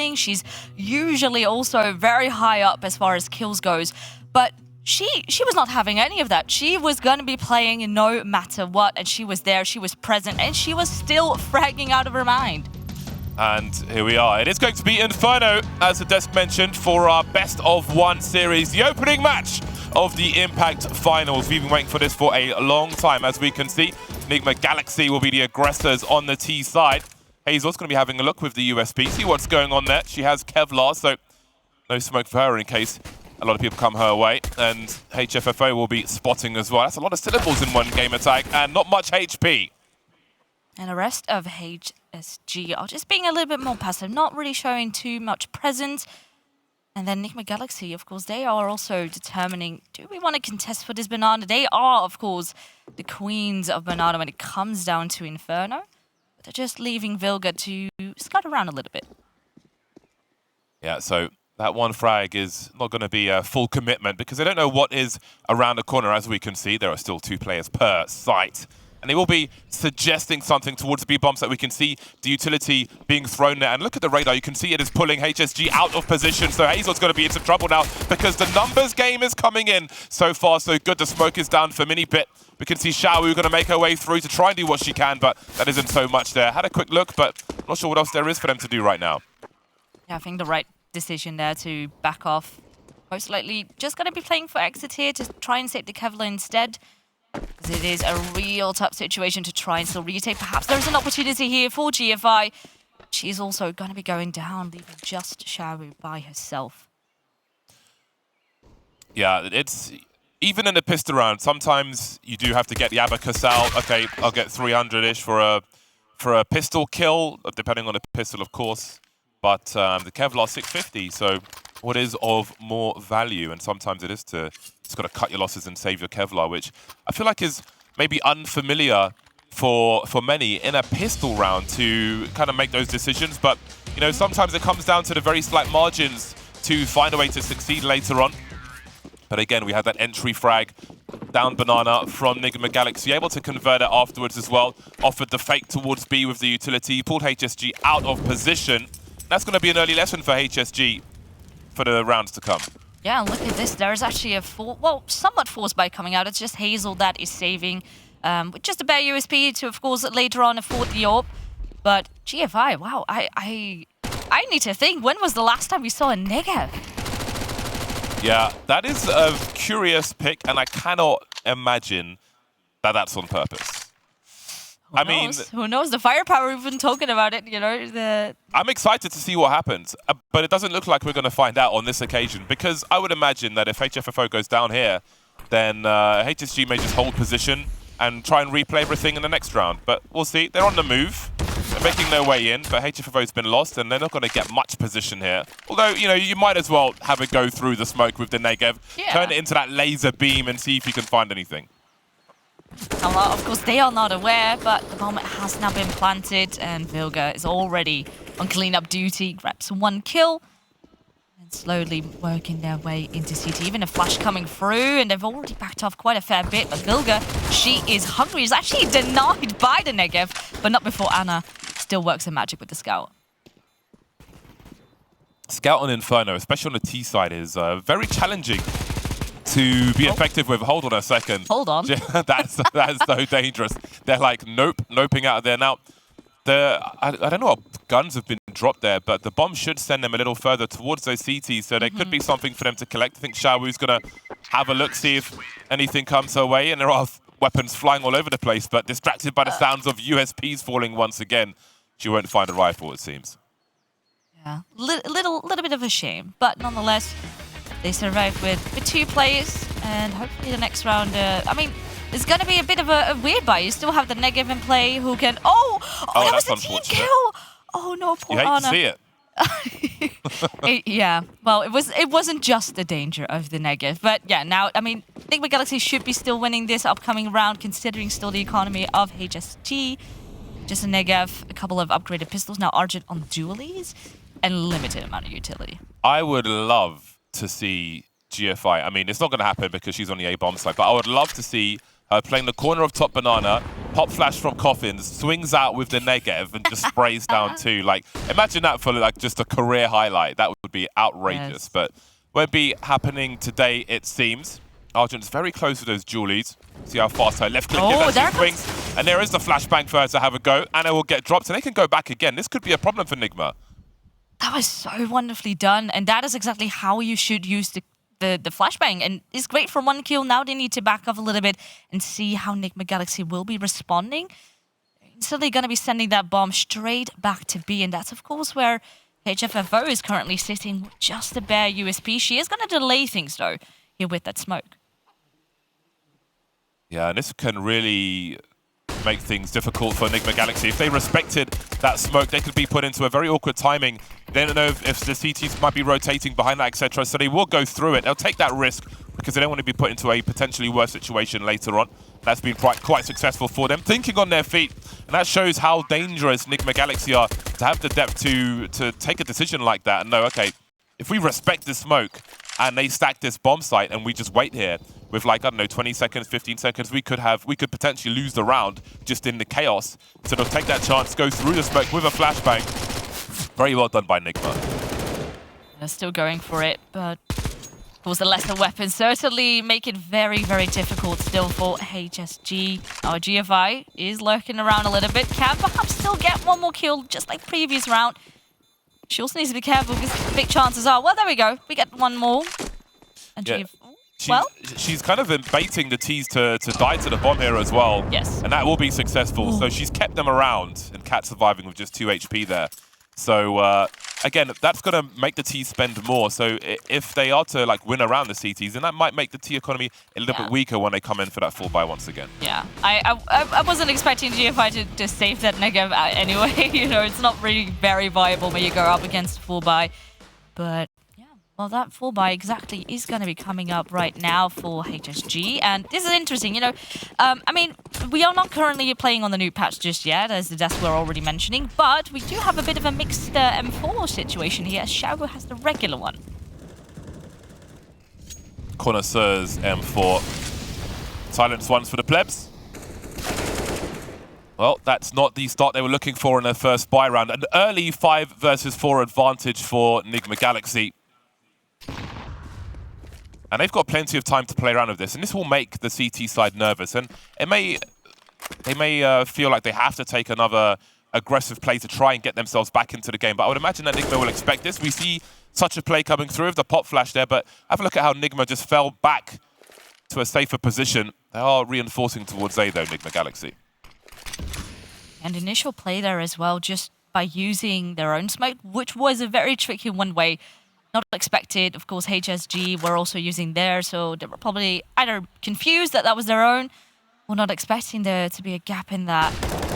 killing. She's usually also very high up as far as kills goes. But she was not having any of that. She was going to be playing no matter what, and she was there, she was present, and she was still fragging out of her mind. And here we are. It is going to be Inferno, as the desk mentioned, for our best of one series, the opening match of the Impact Finals. We've been waiting for this for a long time, as we can see. Nigma Galaxy will be the aggressors on the T side. Hazel's going to be having a look with the USP, see what's going on there. She has Kevlar, so no smoke for her in case a lot of people come her way. And Hffo will be spotting as well. That's a lot of syllables in one game attack, and not much HP. And the rest of HSG are just being a little bit more passive, not really showing too much presence. And then Nigma Galaxy, of course, they are also determining, do we want to contest for this banana? They are, of course, the queens of banana when it comes down to Inferno. But they're just leaving Vilga to scout around a little bit. Yeah, so that one frag is not going to be a full commitment because they don't know what is around the corner. As we can see, there are still 2 players per site. And they will be suggesting something towards the B-bombs that we can see the utility being thrown there. And look at the radar, you can see it is pulling HSG out of position. So Hazel's going to be in some trouble now because the numbers game is coming in. So far, so good. The smoke is down for Minibit. We can see xiaowu going to make her way through to try and do what she can, but that isn't so much there. Had a quick look, but not sure what else there is for them to do right now. Yeah, I think the right decision there to back off. Most likely just going to be playing for exit here to try and save the Kevlar instead. Because it is a real tough situation to try and still retake. Perhaps there's an opportunity here for GFI. She's also going to be going down, leaving just xiaowu by herself. Yeah, it's even in the pistol round, sometimes you do have to get the abacus out. Okay, I'll get 300-ish for a pistol kill, depending on the pistol, of course. But the Kevlar 650, so what is of more value? And sometimes it is to just got to cut your losses and save your Kevlar, which I feel like is maybe unfamiliar for many in a pistol round to kind of make those decisions. But, you know, sometimes it comes down to the very slight margins to find a way to succeed later on. But again, we had that entry frag down banana from Nigma Galaxy, able to convert it afterwards as well. Offered the fake towards B with the utility, pulled HSG out of position. That's going to be an early lesson for HSG for the rounds to come. Yeah, look at this. There's actually a somewhat force bite coming out. It's just Hazel that is saving with just a bare USP to, of course, later on afford the AWP. But GFI, wow, I need to think. When was the last time we saw a Negev? Yeah, that is a curious pick, and I cannot imagine that that's on purpose. Who knows? The firepower, we've been talking about it, you know. I'm excited to see what happens, but it doesn't look like we're going to find out on this occasion, because I would imagine that if Hffo goes down here, then HSG may just hold position and try and replay everything in the next round. But we'll see. They're on the move. They're making their way in, but Hffo's been lost, and they're not going to get much position here. Although, you know, you might as well have it go through the smoke with the Negev, turn it into that laser beam and see if you can find anything. Of course, they are not aware, but the bomb has now been planted, and Vilga is already on cleanup duty. Grabs 1 kill, and slowly working their way into CT. Even a flash coming through, and they've already backed off quite a fair bit. But Vilga, she is hungry. Is actually denied by the Negev, but not before Anna still works her magic with the Scout. Scout on Inferno, especially on the T side, is very challenging to be effective with. Hold on a second. Hold on. That's so dangerous. They're like, noping out of there. Now, I don't know what guns have been dropped there, but the bomb should send them a little further towards those CTs, so there could be something for them to collect. I think xiaowu's going to have a look, see if anything comes her way, and there are weapons flying all over the place, but distracted by the sounds of USPs falling once again. She won't find a rifle, it seems. Yeah, little bit of a shame, but nonetheless, they survived with 2 players, and hopefully the next round, I mean, it's going to be a bit of a weird buy. You still have the Negev in play who can... Oh, that was a team kill! Oh no, poor Anna. You hate to see it. Yeah, well, it wasn't just the danger of the Negev, but yeah, now, I mean, Nigma Galaxy should be still winning this upcoming round, considering still the economy of HSG. Just a Negev, a couple of upgraded pistols, now Argent on dualies, and limited amount of utility. I would love to see GFI. I mean, it's not going to happen because she's on the A-bomb side, but I would love to see playing the corner of top banana. Pop flash from Coffins, swings out with the negative and just sprays down two. Like, imagine that for like just a career highlight. That would be outrageous, yes. but won't be happening today, it seems. Argent's very close to those Julies. See how fast her left click is as she swings. And there is the flashbang for her to have a go. Anna will get dropped, and they can go back again. This could be a problem for Nigma. That was so wonderfully done, and that is exactly how you should use the flashbang, and it's great for 1 kill. Now they need to back off a little bit and see how Nigma Galaxy will be responding. They're instantly going to be sending that bomb straight back to B, and that's of course where Hffo is currently sitting with just a bare USP. She is going to delay things though here with that smoke. Yeah, and this can really make things difficult for Nigma Galaxy. If they respected that smoke, they could be put into a very awkward timing. They don't know if the CTs might be rotating behind that, etc. So they will go through it. They'll take that risk because they don't want to be put into a potentially worse situation later on. That's been quite successful for them. Thinking on their feet, and that shows how dangerous Nigma Galaxy are to have the depth to take a decision like that and know, okay, if we respect the smoke and they stack this bomb site and we just wait here with like, I don't know, 20 seconds, 15 seconds, we could potentially lose the round just in the chaos. So they'll take that chance, go through the smoke with a flashbang. Very well done by Nigma. They're still going for it, but of course the lesser weapons certainly make it very, very difficult still for HSG. Our GFI is lurking around a little bit. Can perhaps still get one more kill just like previous round. She also needs to be careful because big chances are, well, there we go. We get one more. And yeah. She's kind of been baiting the T's to die to the bomb here as well. Yes. And that will be successful. Ooh. So she's kept them around, and Cat surviving with just 2 HP there. So, again, that's going to make the T spend more. So if they are to like win around the CTs, then that might make the T economy a little bit weaker when they come in for that full buy once again. Yeah, I wasn't expecting GFI to save that negative anyway. You know, it's not really very viable when you go up against full buy. But yeah, well, that full buy exactly is going to be coming up right now for HSG. And this is interesting, you know. I mean, we are not currently playing on the new patch just yet, as the desk we're already mentioning, but we do have a bit of a mixed M4 situation here, as xiaowu has the regular one. Connoisseurs M4. Silence ones for the plebs. Well, that's not the start they were looking for in their first buy round. An early 5 versus 4 advantage for Nigma Galaxy. And they've got plenty of time to play around with this, and this will make the CT side nervous. And they may feel like they have to take another aggressive play to try and get themselves back into the game. But I would imagine that Nigma will expect this. We see such a play coming through with the pop flash there, but have a look at how Nigma just fell back to a safer position. They are reinforcing towards A though, Nigma Galaxy. And initial play there as well, just by using their own smoke, which was a very tricky one way. Not expected. Of course, HSG were also using theirs, so they were probably either confused that was their own, or not expecting there to be a gap in that.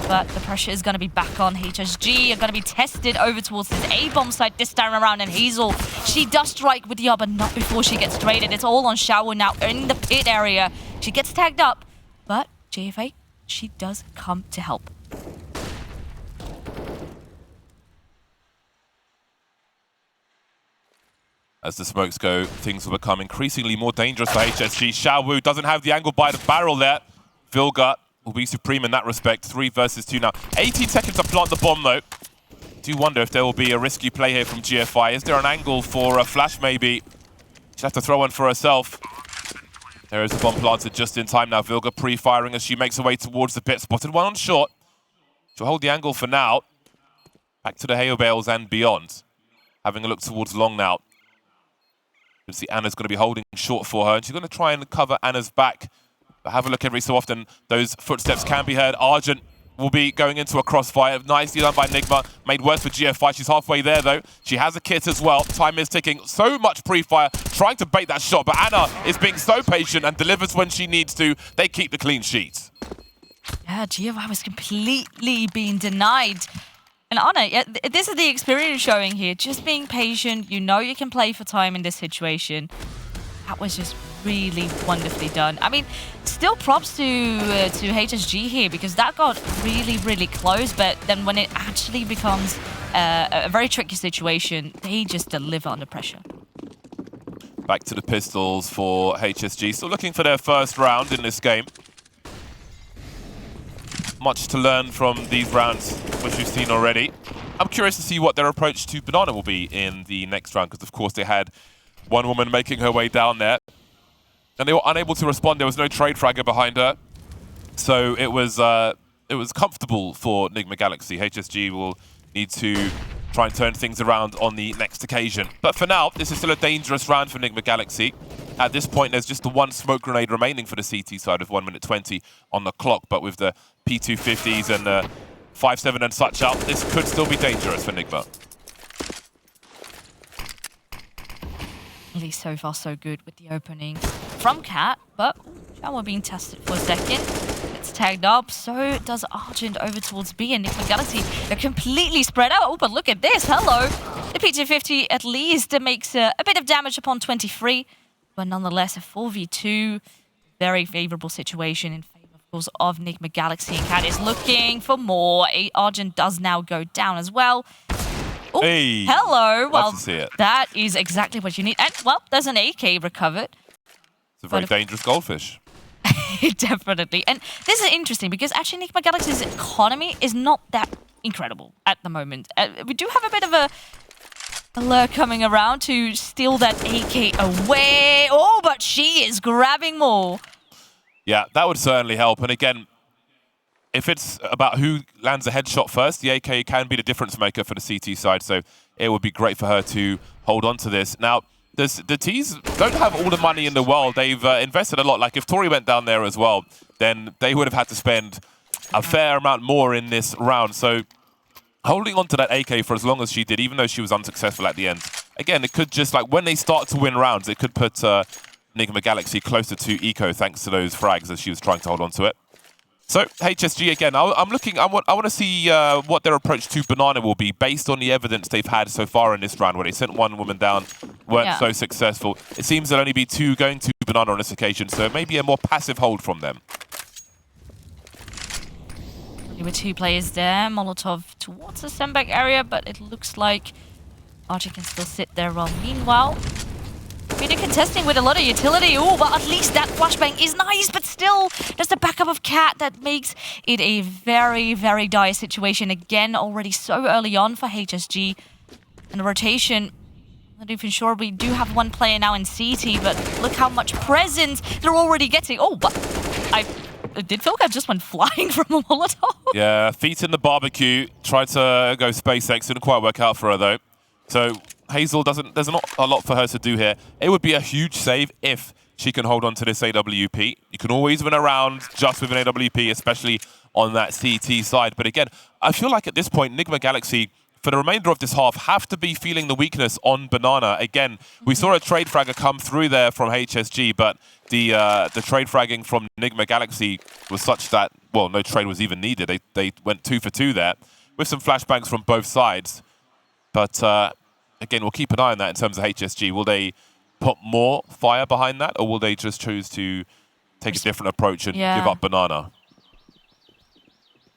But the pressure is going to be back on HSG. Are going to be tested over towards this A-bomb site this time around, and Hazel, she does strike with the other, but not before she gets traded. It's all on xiaowu now in the pit area. She gets tagged up, but JFA, she does come to help. As the smokes go, things will become increasingly more dangerous for HSG. xiaowu doesn't have the angle by the barrel there. Vilga will be supreme in that respect. 3 versus 2 now. 18 seconds to plant the bomb, though. Do wonder if there will be a risky play here from GFI. Is there an angle for a flash, maybe? She'll have to throw one for herself. There is the bomb planted just in time now. Vilga pre-firing as she makes her way towards the pit. Spotted one on short. She'll hold the angle for now. Back to the hail bales and beyond. Having a look towards long now. You can see Anna's going to be holding short for her, and she's going to try and cover Anna's back. But have a look every so often. Those footsteps can be heard. Argent will be going into a crossfire. Nicely done by Nigma. Made worse for GFI. She's halfway there, though. She has a kit as well. Time is ticking. So much pre-fire. Trying to bait that shot, but Anna is being so patient and delivers when she needs to. They keep the clean sheet. Yeah, GFI was completely being denied. And Anna, yeah, this is the experience showing here. Just being patient. You know you can play for time in this situation. That was just really wonderfully done. I mean, still props to HSG here, because that got really, really close. But then when it actually becomes a very tricky situation, they just deliver under pressure. Back to the pistols for HSG. Still looking for their first round in this game. much to learn from these rounds, which we've seen already. I'm curious to see what their approach to Banana will be in the next round, because of course they had one woman making her way down there, and they were unable to respond. There was no trade fragger behind her, so it was comfortable for Nigma Galaxy. HSG will need to try and turn things around on the next occasion. But for now, this is still a dangerous round for Nigma Galaxy. At this point, there's just the one smoke grenade remaining for the CT side with 1 minute 20 on the clock. But with the P250s and the 5-7 and such out, this could still be dangerous for Nigma. At least so far so good with the opening from Cat, but xiaowu being tested for a second. It's tagged up, so does Argent over towards B, and Nigma Galaxy, they're completely spread out. Oh, but look at this, hello! The P250 at least makes a bit of damage upon 23, but nonetheless a 4v2, very favorable situation in favor, of course, of Nigma Galaxy. And Cat is looking for more. Argent does now go down as well. Ooh, hey, hello. Well, to see it. That is exactly what you need. And, well, there's an AK recovered. It's a very dangerous goldfish. Definitely. And this is interesting because actually Nigma Galaxy's economy is not that incredible at the moment. We do have a bit of a lure coming around to steal that AK away. Oh, but she is grabbing more. Yeah, that would certainly help. And again, if it's about who lands a headshot first, the AK can be the difference maker for the CT side, so it would be great for her to hold on to this. Now, the T's don't have all the money in the world. They've invested a lot. Like, if Tori went down there as well, then they would have had to spend a fair amount more in this round. So holding on to that AK for as long as she did, even though she was unsuccessful at the end, again, it could just, like, when they start to win rounds, it could put Nigma Galaxy closer to Eco thanks to those frags as she was trying to hold on to it. So, HSG again, I want to see what their approach to Banana will be based on the evidence they've had so far in this round, where they sent one woman down, weren't so successful. It seems there'll only be two going to Banana on this occasion, so maybe a more passive hold from them. There were two players there, Molotov towards the sandbag area, but it looks like Archie can still sit there while meanwhile, really contesting with a lot of utility. Oh, but at least that flashbang is nice, but still, there's the backup of Cat that makes it a very, very dire situation. Again, already so early on for HSG. And the rotation, not even sure. We do have one player now in CT, but look how much presence they're already getting. Oh, but did Philcap just went flying from a Molotov? Yeah, feet in the barbecue. Tried to go SpaceX, didn't quite work out for her though. So Hazel there's not a lot for her to do here. It would be a huge save if she can hold on to this AWP. You can always win a round just with an AWP, especially on that CT side. But again, I feel like at this point, Nigma Galaxy, for the remainder of this half, have to be feeling the weakness on Banana. Again, we saw a trade fragger come through there from HSG, but the trade fragging from Nigma Galaxy was such that, well, no trade was even needed. They went 2 for 2 there, with some flashbangs from both sides. But again, we'll keep an eye on that in terms of HSG. Will they put more fire behind that, or will they just choose to take a different approach and give up Banana?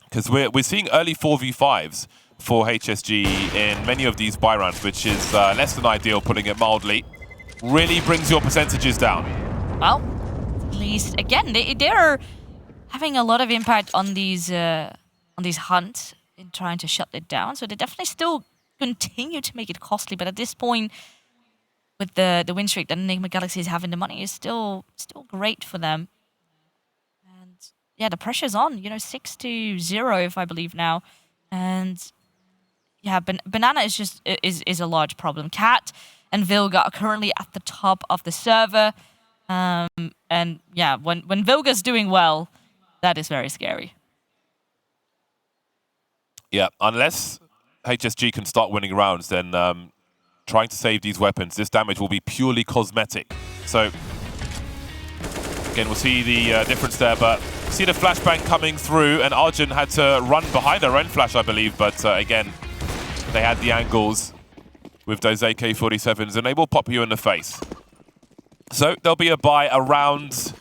Because we're seeing early 4v5s for HSG in many of these buy rounds, which is less than ideal, putting it mildly. Really brings your percentages down. Well, at least, again, they're having a lot of impact on these hunts in trying to shut it down. So they definitely still continue to make it costly, but at this point, with the win streak that Nigma Galaxy is having, the money is still great for them. And yeah, the pressure's on. 6-0, if I believe now, and yeah, Banana is just is a large problem. Cat and Vilga are currently at the top of the server, and yeah, when Vilga's doing well, that is very scary. Yeah, unless HSG can start winning rounds, then trying to save these weapons, this damage will be purely cosmetic. So, again, we'll see the difference there, but see the flashbang coming through, and Arjun had to run behind her own flash, I believe, but again, they had the angles with those AK-47s, and they will pop you in the face. So, there'll be a buy around...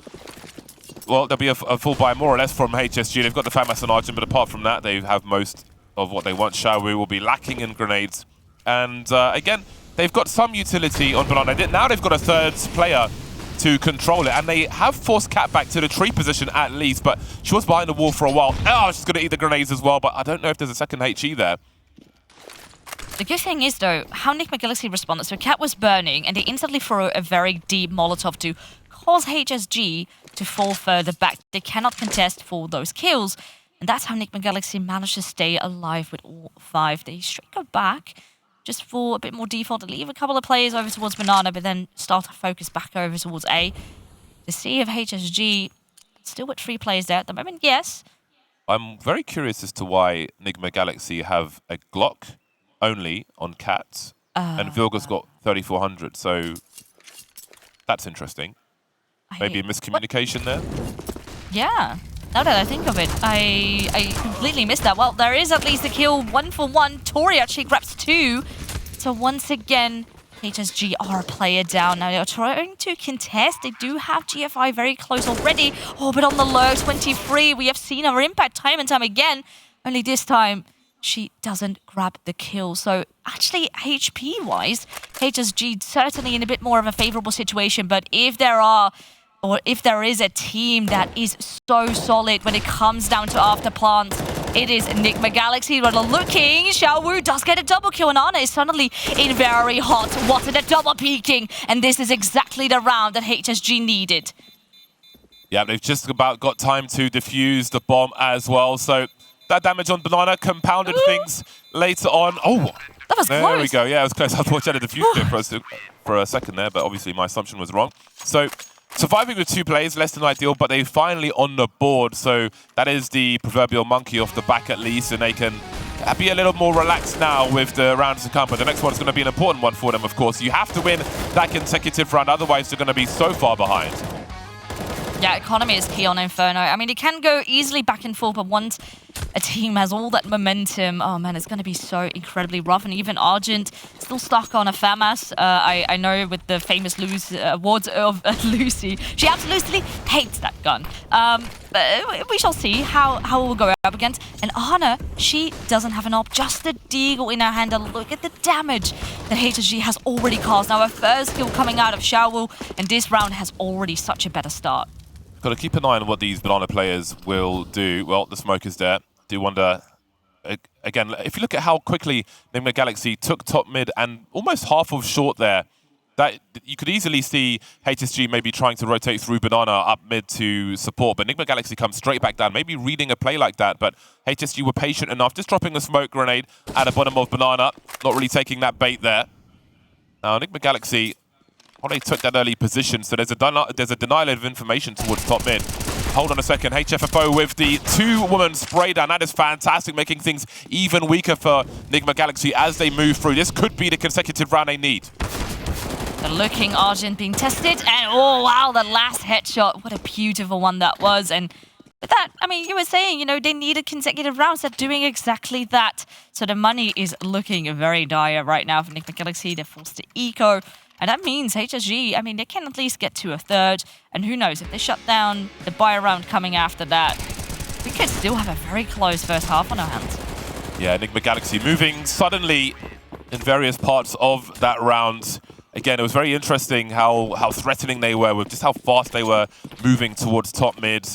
Well, there'll be a full buy more or less from HSG. They've got the FAMAS and Arjun, but apart from that, they have most of what they want. xiaowu will be lacking in grenades. And again, they've got some utility on Banana. Now they've got a third player to control it. And they have forced Cat back to the tree position at least, but she was behind the wall for a while. Oh, she's going to eat the grenades as well, but I don't know if there's a second HE there. The good thing is, though, how Nigma Galaxy responded. So Cat was burning, and they instantly threw a very deep Molotov to cause HSG to fall further back. They cannot contest for those kills, and that's how Nigma Galaxy managed to stay alive with all 5. They straight go back just for a bit more default to leave a couple of players over towards Banana, but then start to focus back over towards A. To see if HSG, still with 3 players there at the moment, yes. I'm very curious as to why Nigma Galaxy have a Glock only on Cat, and Vilga's got 3400, so that's interesting. Maybe a miscommunication there? Yeah, now that I think of it, I completely missed that. Well, there is at least a kill, 1 for 1. Tori actually grabs 2. So once again, HSG are a player down. Now they're trying to contest. They do have GFI very close already. Oh, but on the low, 23. We have seen our impact time and time again. Only this time, she doesn't grab the kill. So actually, HP-wise, HSG certainly in a bit more of a favorable situation. But if there is a team that is so solid when it comes down to after plants, it is Nigma Galaxy. But looking, xiaowu does get a double kill, and Ana is suddenly in very hot water. They're double peeking, and this is exactly the round that HSG needed. Yeah, they've just about got time to defuse the bomb as well. So that damage on Banana compounded things later on. Oh, that was there close. We go. Yeah, it was close. I thought you had a defuse it for a second there, but obviously my assumption was wrong. So surviving with 2 players, less than ideal, but they're finally on the board. So that is the proverbial monkey off the back at least, and they can be a little more relaxed now with the rounds to come. But the next one is going to be an important one for them, of course. You have to win that consecutive round, otherwise they're going to be so far behind. Yeah, economy is key on Inferno. I mean, it can go easily back and forth, but once a team has all that momentum, oh man, it's going to be so incredibly rough. And even Argent still stuck on a FAMAS. I know with the famous awards of Lucy, she absolutely hates that gun. But we shall see how it will go up against. And Ana, she doesn't have an op, just the deagle in her hand. And look at the damage that HSG has already caused. Now, her first kill coming out of xiaowu, and this round has already such a better start. Got to keep an eye on what these Banana players will do. Well, the smoke is there. Do wonder, again, if you look at how quickly Nigma Galaxy took top mid and almost half of short there, that you could easily see HSG maybe trying to rotate through Banana up mid to support, but Nigma Galaxy comes straight back down, maybe reading a play like that, but HSG were patient enough, just dropping the smoke grenade at the bottom of Banana, not really taking that bait there. Now, Nigma Galaxy, well, they took that early position, so there's a denial of information towards top mid. Hold on a second, Hffo with the 2-woman spray down. That is fantastic, making things even weaker for Nigma Galaxy as they move through. This could be the consecutive round they need. The looking Argent being tested, and oh wow, the last headshot. What a beautiful one that was. And with that, I mean, you were saying, you know, they needed consecutive rounds. They're doing exactly that. So the money is looking very dire right now for Nigma Galaxy. They're forced to eco. And that means HSG, I mean, they can at least get to a 3rd. And who knows, if they shut down the buy round coming after that, we could still have a very close first half on our hands. Yeah, Nigma Galaxy moving suddenly in various parts of that round. Again, it was very interesting how threatening they were with just how fast they were moving towards top mid.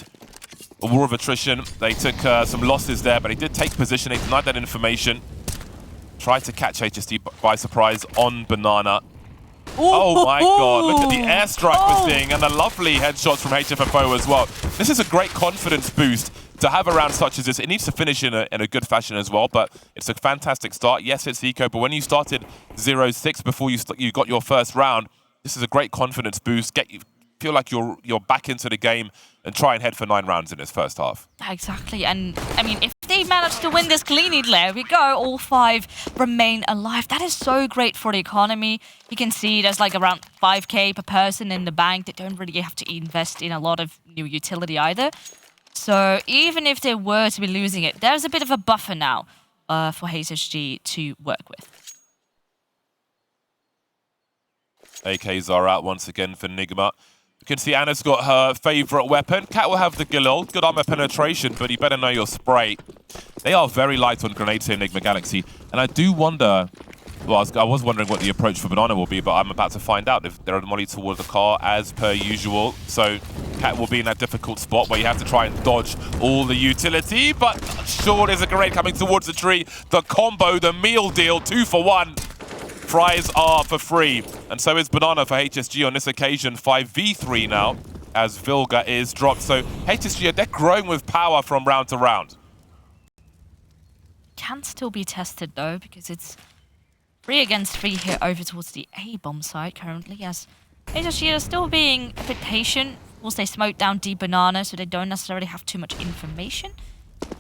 A war of attrition. They took some losses there, but they did take position. They denied that information. Tried to catch HSG by surprise on Banana. Oh my god, look at the airstrike we're seeing and the lovely headshots from Hffo as well. This is a great confidence boost to have a round such as this. It needs to finish in a good fashion as well, but it's a fantastic start. Yes, it's eco, but when you started 0-6 before you got your first round, this is a great confidence boost. Feel like you're back into the game and try and head for 9 rounds in this first half. Exactly, and I mean, if they manage to win this cleanly, there we go, all 5 remain alive. That is so great for the economy. You can see there's like around 5k per person in the bank. They don't really have to invest in a lot of new utility either. So even if they were to be losing it, there's a bit of a buffer now for HSG to work with. AKs are out once again for Nigma. You can see Anna's got her favourite weapon. Cat will have the Galil, good armor penetration, but you better know your spray. They are very light on grenades here, Nigma Galaxy. And I do wonder Well, I was wondering what the approach for Banana will be, but I'm about to find out. If they're on the molly towards the car, as per usual. So Cat will be in that difficult spot where you have to try and dodge all the utility, but sure, there's a grenade coming towards the tree. The combo, the meal deal, 2 for 1. Fries are for free, and so is Banana for HSG on this occasion. 5v3 now, as Vilga is dropped. So HSG, they're growing with power from round to round. Can still be tested though, because it's 3 against 3 here over towards the A-bomb side currently, as HSG are still being a bit patient. Of course, they smoked down D Banana, so they don't necessarily have too much information.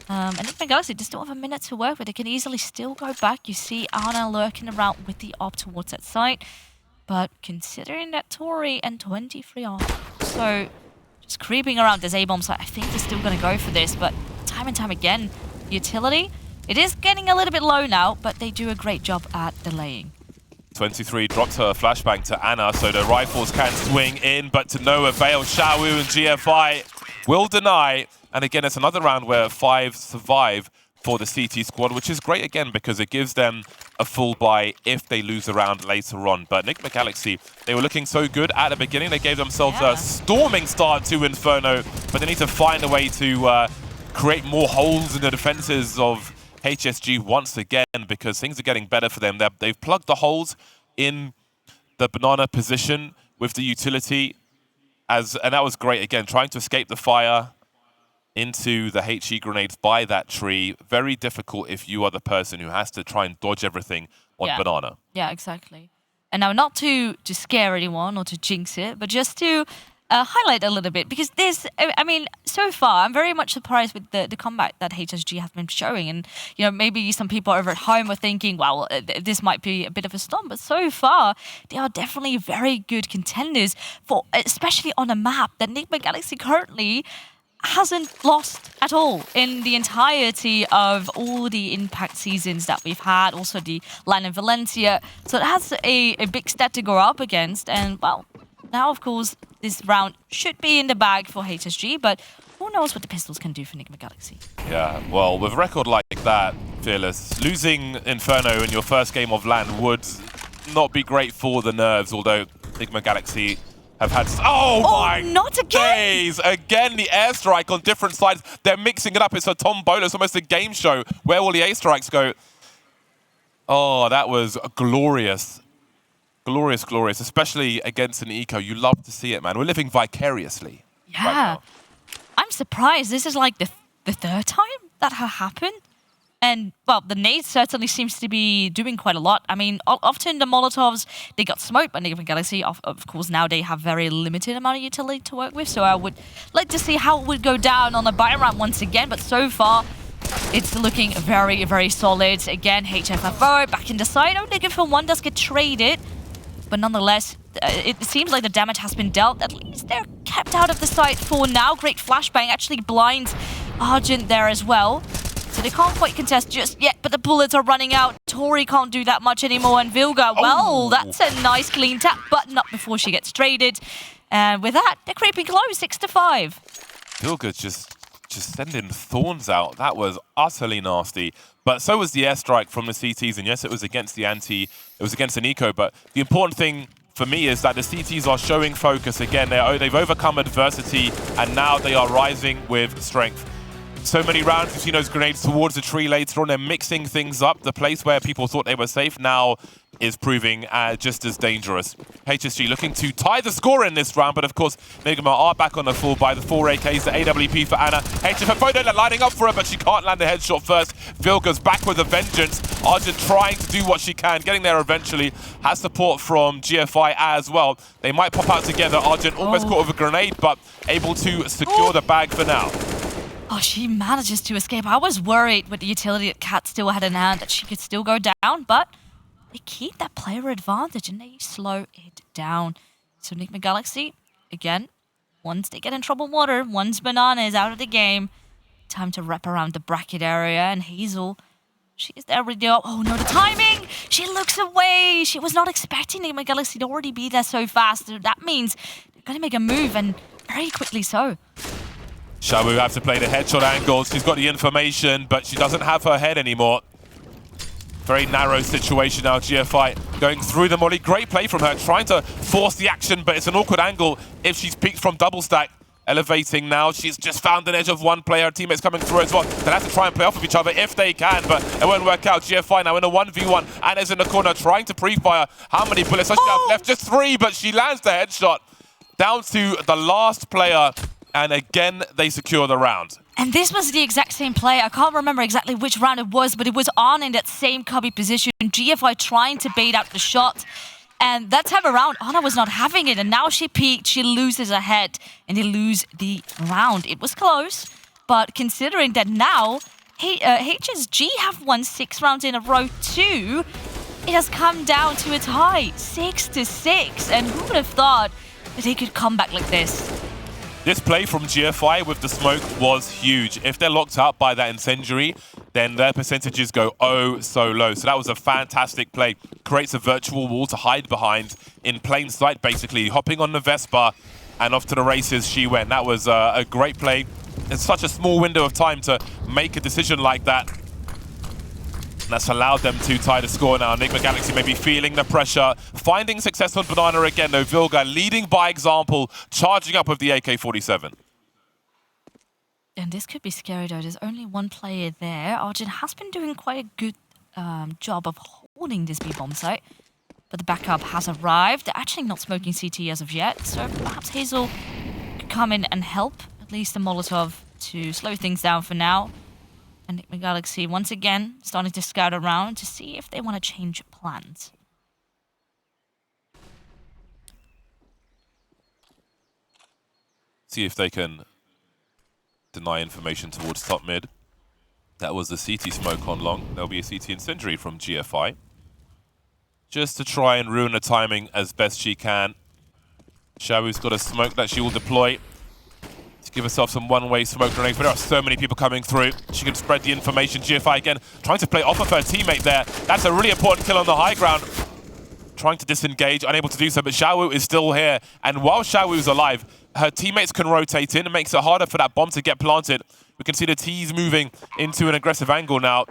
And Nigma Galaxy, they still have a minute to work with. They can easily still go back. You see Ana lurking around with the op towards that side. But considering that Tori and 23 are so just creeping around this A-bomb side, I think they're still going to go for this. But time and time again, utility, it is getting a little bit low now, but they do a great job at delaying. 23 drops her flashbang to Ana, so the rifles can swing in, but to no avail. xiaowu and GFI will deny. And again, it's another round where 5 survive for the CT squad, which is great again because it gives them a full buy if they lose a round later on. But Nigma Galaxy, they were looking so good at the beginning. They gave themselves a storming start to Inferno, but they need to find a way to create more holes in the defenses of HSG once again, because things are getting better for them. They've plugged the holes in the Banana position with the utility, and that was great again, trying to escape the fire into the HE grenades by that tree. Very difficult if you are the person who has to try and dodge everything on Banana. Yeah, exactly. And now not to scare anyone or to jinx it, but just to highlight a little bit, because this, I mean, so far, I'm very much surprised with the comeback that HSG have been showing. And, you know, maybe some people over at home are thinking, well, this might be a bit of a storm, but so far, they are definitely very good contenders for, especially on a map that Nigma Galaxy currently hasn't lost at all in the entirety of all the Impact seasons that we've had, also the LAN in Valencia. So it has a big stat to go up against, and, well, now, of course, this round should be in the bag for HSG, but who knows what the pistols can do for Nigma Galaxy. Yeah, well, with a record like that, Fearless, losing Inferno in your first game of LAN would not be great for the nerves, although Nigma Galaxy have had... Oh my not again! days! Again, the airstrike on different sides. They're mixing it up. It's a tombola. It's almost a game show. Where will the airstrikes go? Oh, that was glorious. Glorious, glorious, especially against an eco. You love to see it, man. We're living vicariously. Yeah. Right now. I'm surprised. This is like the third time that has happened. And, well, the nade certainly seems to be doing quite a lot. I mean, often the Molotovs, they got smoked by Nigma Galaxy. Of course, now they have very limited amount of utility to work with. So I would like to see how it would go down on a buy round once again. But so far, it's looking very, very solid. Again, Hffo back in the side. Oh, Nigma 1 does get traded. But nonetheless, it seems like the damage has been dealt. At least they're kept out of the sight for now. Great flashbang actually blinds Argent there as well. So they can't quite contest just yet, but the bullets are running out. Tori can't do that much anymore. And Vilga, well, that's a nice clean tap, but not before she gets traded. And with that, they're creeping close, 6-5. Vilga's just sending thorns out. That was utterly nasty. But so was the airstrike from the CTs, and yes, it was against the it was against an eco, but the important thing for me is that the CTs are showing focus again. They've overcome adversity, and now they are rising with strength. So many rounds, you've seen those grenades towards the tree later on. They're mixing things up. The place where people thought they were safe now is proving just as dangerous. HSG looking to tie the score in this round, but of course, Nigma are back on the full by the 4 AKs, the AWP for Ana. Hffo lining up for her, but she can't land a headshot first. Vilga's back with a vengeance. Argent trying to do what she can, getting there eventually. Has support from GFI as well. They might pop out together. Argent almost caught with a grenade, but able to secure the bag for now. Oh, she manages to escape. I was worried with the utility that Cat still had in hand that she could still go down, but they keep that player advantage and they slow it down. So Nigma Galaxy, again, once they get in troubled water, once Banana is out of the game, time to wrap around the bracket area. And Hazel, she is there with the... Oh no, the timing! She looks away! She was not expecting Nigma Galaxy to already be there so fast. So that means they're going to make a move, and very quickly so. xiaowu have to play the headshot angles. She's got the information, but she doesn't have her head anymore. Very narrow situation now, GFI going through the molly. Great play from her, trying to force the action, but it's an awkward angle if she's peeked from double stack. Elevating now, she's just found an edge of one player. Her teammates coming through as well. They'll have to try and play off of each other if they can, but it won't work out. GFI now in a 1v1. Anna's in the corner trying to pre-fire. How many bullets does she have left? Just 3, but she lands the headshot. Down to the last player, and again, they secure the round. And this was the exact same play. I can't remember exactly which round it was, but it was on in that same cubby position. GFI trying to bait out the shot. And that time around, Anna was not having it. And now she peaked, she loses her head, and they lose the round. It was close, but considering that now HSG have won 6 rounds in a row too, it has come down to a tie, 6-6. And who would have thought that they could come back like this? This play from GFI with the smoke was huge. If they're locked out by that incendiary, then their percentages go oh so low. So that was a fantastic play. Creates a virtual wall to hide behind in plain sight, basically. Hopping on the Vespa and off to the races she went. That was a great play. It's such a small window of time to make a decision like that. That's allowed them to tie the score now. Nigma Galaxy may be feeling the pressure. Finding success on Banana again, though. Vilga leading by example, charging up with the AK-47. And this could be scary, though. There's only one player there. Arjun has been doing quite a good job of holding this B-bomb site. But the backup has arrived. They're actually not smoking CT as of yet. So perhaps Hazel could come in and help. At least the Molotov to slow things down for now. And Nigma Galaxy, once again, starting to scout around to see if they want to change plans. See if they can deny information towards top mid. That was the CT smoke on long. There'll be a CT incendiary from GFI. Just to try and ruin the timing as best she can. xiaowu's got a smoke that she will deploy. Give herself some one-way smoke grenades, but there are so many people coming through. She can spread the information. GFI again, trying to play off of her teammate there. That's a really important kill on the high ground. Trying to disengage, unable to do so, but xiaowu is still here. And while xiaowu's alive, her teammates can rotate in. It makes it harder for that bomb to get planted. We can see the T's moving into an aggressive angle now.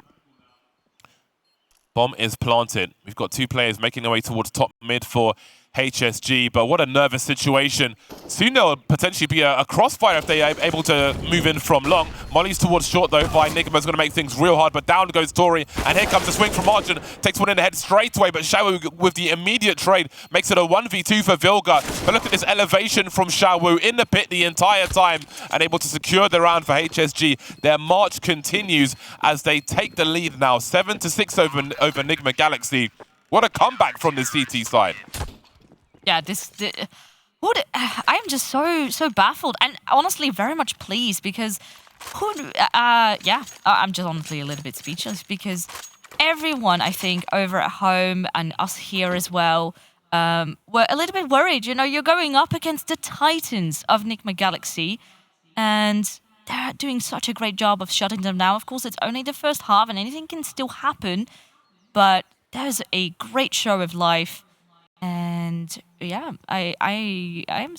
Bomb is planted. We've got 2 players making their way towards top mid for HSG, but what a nervous situation. Soon there'll potentially be a crossfire if they are able to move in from long. Molly's towards short though by Nigma's going to make things real hard, but down goes Tori, and here comes a swing from Arjun. Takes one in the head straight away, but xiaowu with the immediate trade makes it a 1v2 for Vilga. But look at this elevation from xiaowu in the pit the entire time and able to secure the round for HSG. Their march continues as they take the lead now, 7-6 over Nigma Galaxy. What a comeback from the CT side. Yeah, I'm just so baffled and honestly very much pleased because, I'm just honestly a little bit speechless because everyone, I think, over at home and us here as well, were a little bit worried. You know, you're going up against the titans of Nigma Galaxy and they're doing such a great job of shutting them down. Of course, it's only the first half and anything can still happen, but there's a great show of life. And yeah, I'm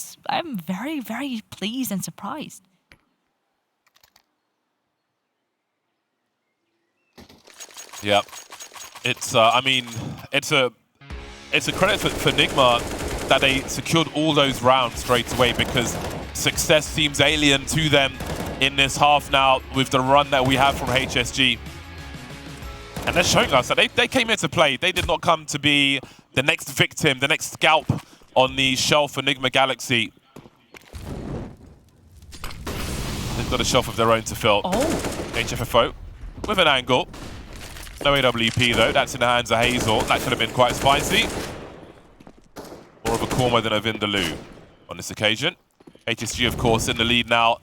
very, very pleased and surprised. Yeah, it's I mean, it's a credit for Nigma that they secured all those rounds straight away because success seems alien to them in this half now with the run that we have from HSG. And they're showing us that they came here to play. They did not come to be the next victim, the next scalp on the shelf for Nigma Galaxy. They've got a shelf of their own to fill. Oh. Hffo with an angle. No AWP though, that's in the hands of Hazel. That could have been quite spicy. More of a Korma than a Vindaloo on this occasion. HSG, of course, in the lead now.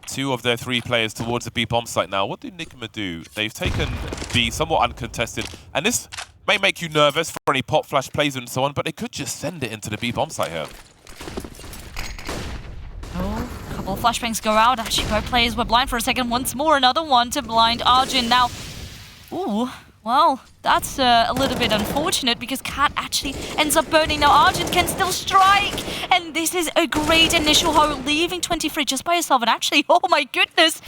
2 of their 3 players towards the B bomb site now. What do Nigma do? They've taken B somewhat uncontested. And this may make you nervous for any pop flash plays and so on, but they could just send it into the B bomb site here. Oh, a couple of flashbangs go out. Actually, both players were blind for a second. Once more, another one to blind Arjun. Now, ooh, well, that's a little bit unfortunate because Cat actually ends up burning. Now Arjun can still strike. And this is a great initial hold, leaving 23 just by herself. And actually, oh my goodness,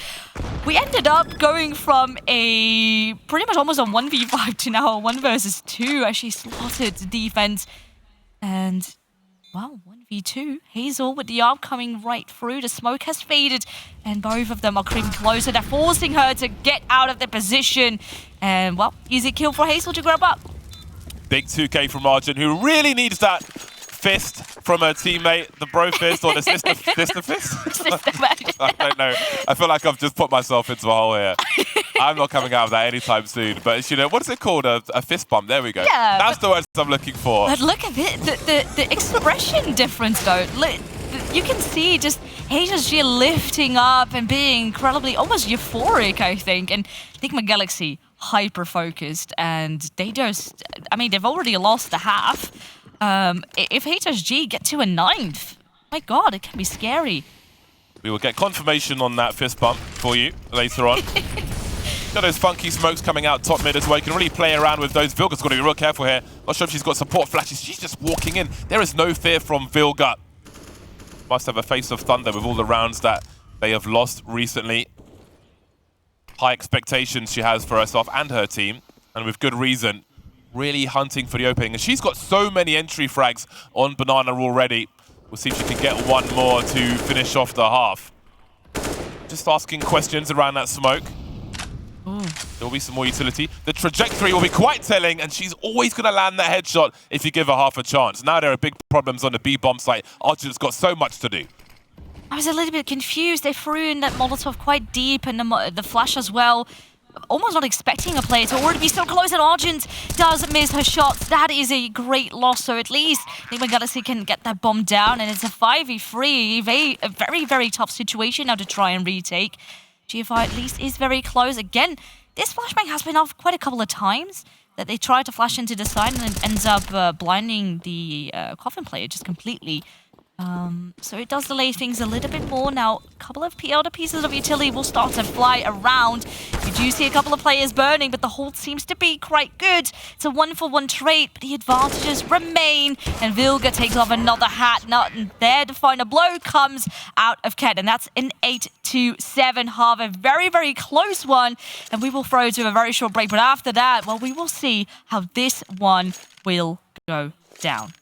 we ended up going from a pretty much almost a 1v5 to now a 1 versus 2. Actually slotted the defense. And, well, 1v2. Hazel with the AWP coming right through. The smoke has faded. And both of them are creeping closer. They're forcing her to get out of the position. And, well, easy kill for Hazel to grab up. Big 2K from Arjun, who really needs that fist from her teammate, the bro fist or the sister fist? I don't know. I feel like I've just put myself into a hole here. I'm not coming out of that anytime soon. But, you know, what is it called? A fist bump. There we go. Yeah, that's the words I'm looking for. But look at it. The expression difference, though. You can see just HSG lifting up and being incredibly, almost euphoric, I think. And Nigma Galaxy, hyper-focused. And they just, I mean, they've already lost the half. If HSG get to a 9th, my God, it can be scary. We will get confirmation on that fist bump for you later on. Got those funky smokes coming out top mid as well. You can really play around with those. Vilga's got to be real careful here. Not sure if she's got support flashes. She's just walking in. There is no fear from Vilga. Must have a face of thunder with all the rounds that they have lost recently. High expectations she has for herself and her team, and with good reason. Really hunting for the opening. And she's got so many entry frags on Banana already. We'll see if she can get one more to finish off the half. Just asking questions around that smoke. There'll be some more utility. The trajectory will be quite telling, and she's always going to land that headshot if you give her half a chance. Now there are big problems on the B bomb site. Arjun's got so much to do. I was a little bit confused. They threw in that Molotov quite deep and the flash as well. Almost not expecting a player to already be so close, and Arjun does miss her shots. That is a great loss, so at least Nigma Galaxy can get that bomb down, and it's a 5v3. A very, very tough situation now to try and retake. GFI at least is very close. Again, this flashbang has been off quite a couple of times, that they try to flash into the side and then ends up blinding the Coffin player just completely. So it does delay things a little bit more. Now, a couple of other pieces of utility will start to fly around. You do see a couple of players burning, but the hold seems to be quite good. It's a 1-for-1 trade, but the advantages remain. And Vilga takes off another hat. Not there to find a blow comes out of Ket. And that's an 8-7 half. A very, very close one. And we will throw to a very short break. But after that, well, we will see how this one will go down.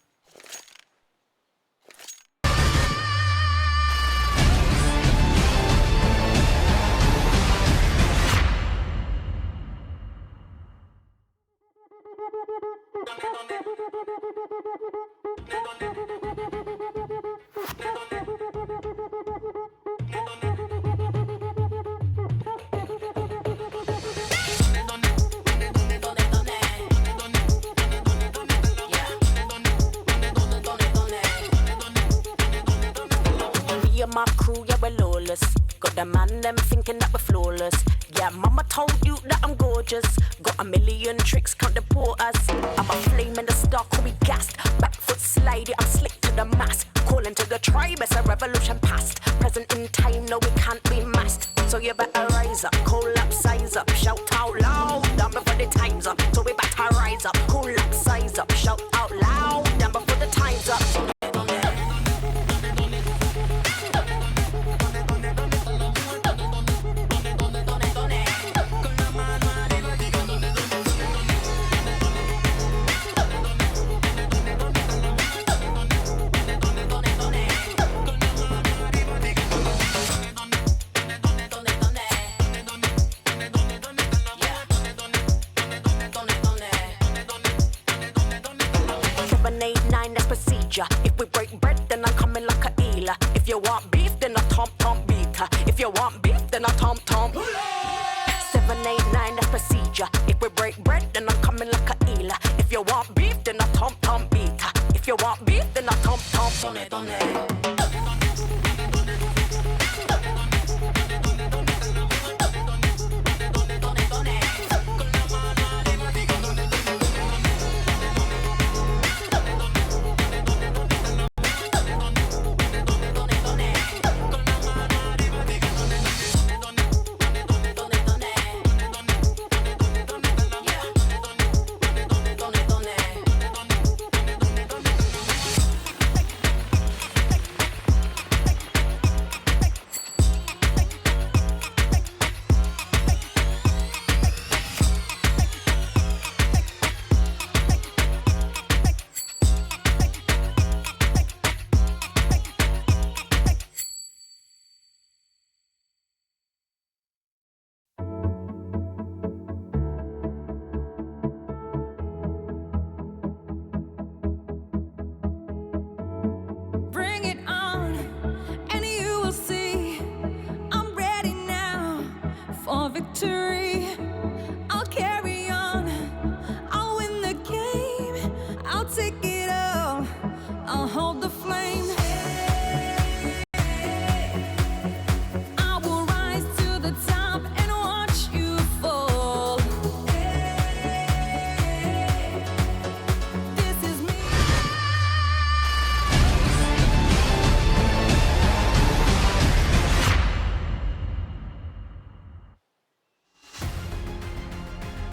My crew, yeah, we're lawless. Got the man, them thinking that we're flawless. Yeah, mama told you that I'm gorgeous. Got a million tricks, can't deport us. I'm a flame in the star, call me gassed. Back foot sliding, I'm slick to the mass. Calling to the tribe, it's a revolution past. Present in time, no, we can't be masked. So you better rise up, cool up, size up. Shout out loud, down before the time's up. So we better rise up, cool up, size up. Shout out loud, down before the time's up. If we break bread, then I'm coming like a eeler. If you want beef, then I tom beat her. If you want beef, then I tom. 789, that's procedure. If we break bread, then I'm coming like a eeler. If you want beef, then I tom beat her. If you want beef, then I tom. I'll take it all. I'll hold the flame. I will rise to the top and watch you fall. This is me.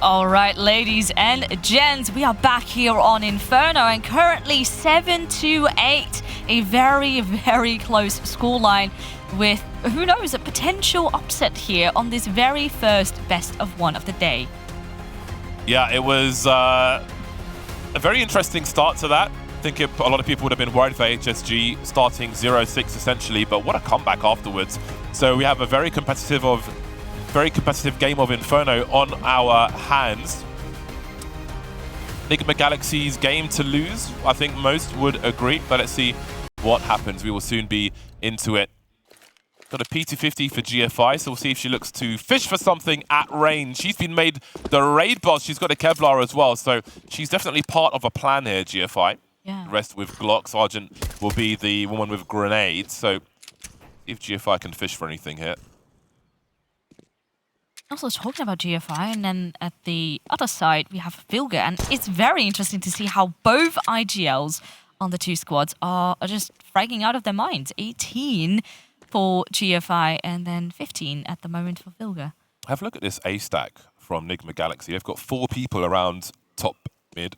All right, ladies and gents, we are back here on Inferno and currently 7-8, a very, very close scoreline with, who knows, a potential upset here on this very first best of one of the day. Yeah, it was a very interesting start to that. I think a lot of people would have been worried for HSG starting 0-6 essentially, but what a comeback afterwards. So we have a very competitive game of Inferno on our hands. Nigma Galaxy's game to lose, I think most would agree, but let's see what happens. We will soon be into it. Got a P250 for GFI, so we'll see if she looks to fish for something at range. She's been made the raid boss. She's got a Kevlar as well, so she's definitely part of a plan here, GFI. Yeah. The rest with Glock. Sergeant will be the woman with grenades, so if GFI can fish for anything here. Also talking about GFI, and then at the other side we have Vilga, and it's very interesting to see how both IGLs on the two squads are just fragging out of their minds. 18 for GFI and then 15 at the moment for Vilga. Have a look at this A stack from Nigma Galaxy. They've got 4 people around top mid.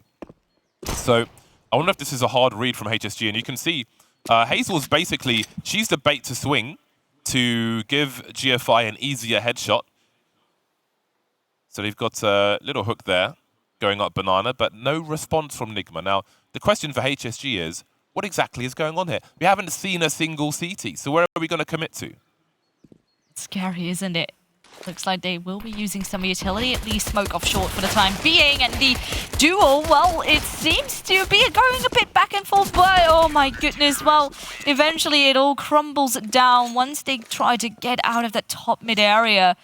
So I wonder if this is a hard read from HSG, and you can see Hazel's basically, she's the bait to swing to give GFI an easier headshot. So they've got a little hook there going up banana, but no response from Nigma. Now, the question for HSG is, what exactly is going on here? We haven't seen a single CT, so where are we going to commit to? It's scary, isn't it? Looks like they will be using some utility, at least smoke off short for the time being. And the duel, well, it seems to be going a bit back and forth, but oh my goodness, well, eventually it all crumbles down once they try to get out of that top mid area.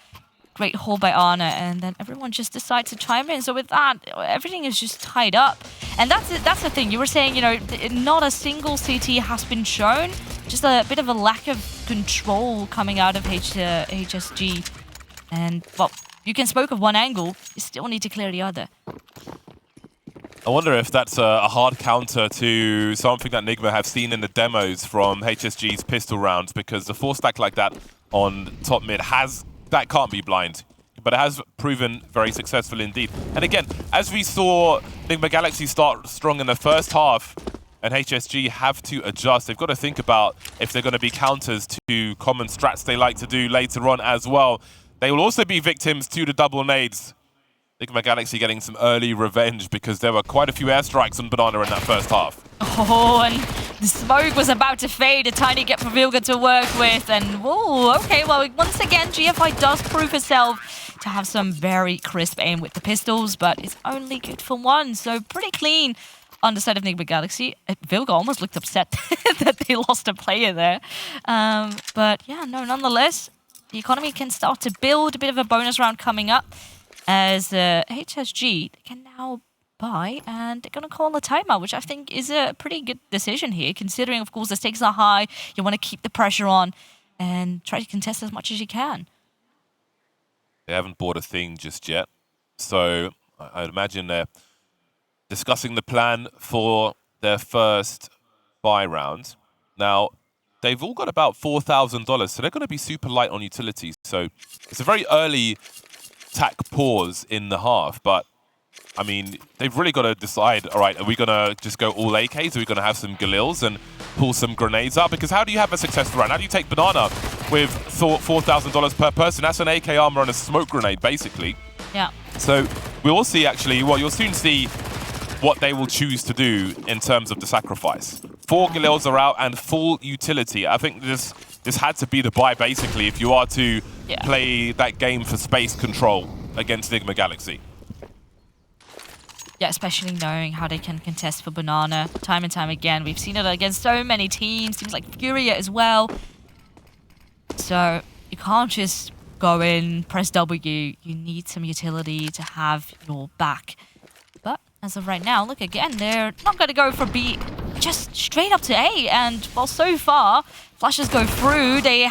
Great haul by Anna, and then everyone just decides to chime in. So with that, everything is just tied up. And that's the thing. You were saying, you know, not a single CT has been shown. Just a bit of a lack of control coming out of HSG. And, well, you can smoke of one angle, you still need to clear the other. I wonder if that's a hard counter to something that Nigma have seen in the demos from HSG's pistol rounds, because the 4-stack like that on top mid that can't be blind, but it has proven very successful indeed. And again, as we saw Nigma Galaxy start strong in the first half, and HSG have to adjust. They've got to think about if they're going to be counters to common strats they like to do later on as well. They will also be victims to the double nades. Nigma Galaxy getting some early revenge because there were quite a few airstrikes on Banana in that first half. Oh, and the smoke was about to fade. A tiny get for Vilga to work with. And, whoa, okay, well, once again, GFI does prove herself to have some very crisp aim with the pistols, but it's only good for one. So pretty clean on the side of Nigma Galaxy. Vilga almost looked upset that they lost a player there. But yeah, no, nonetheless, the economy can start to build. A bit of a bonus round coming up as HSG can now buy, and they're going to call a timeout, which I think is a pretty good decision here, considering, of course, the stakes are high. You want to keep the pressure on and try to contest as much as you can. They haven't bought a thing just yet, so I'd imagine they're discussing the plan for their first buy round. Now, they've all got about $4,000, so they're going to be super light on utilities. So it's a very early tack pause in the half, but I mean, they've really got to decide, all right, are we going to just go all AKs? Are we going to have some Galils and pull some grenades out? Because how do you have a successful round? How do you take Banana with $4,000 per person? That's an AK armor and a smoke grenade, basically. Yeah. So we'll see, actually. Well, you'll soon see what they will choose to do in terms of the sacrifice. 4 Galils are out and full utility. I think this had to be the buy, basically, if you are to play that game for space control against Nigma Galaxy. Yeah, especially knowing how they can contest for Banana time and time again. We've seen it against so many teams like Furia as well. So you can't just go in, press W. You need some utility to have your back. But as of right now. Look again, they're not going to go for B, just straight up to A. And well, so far, flashes go through. They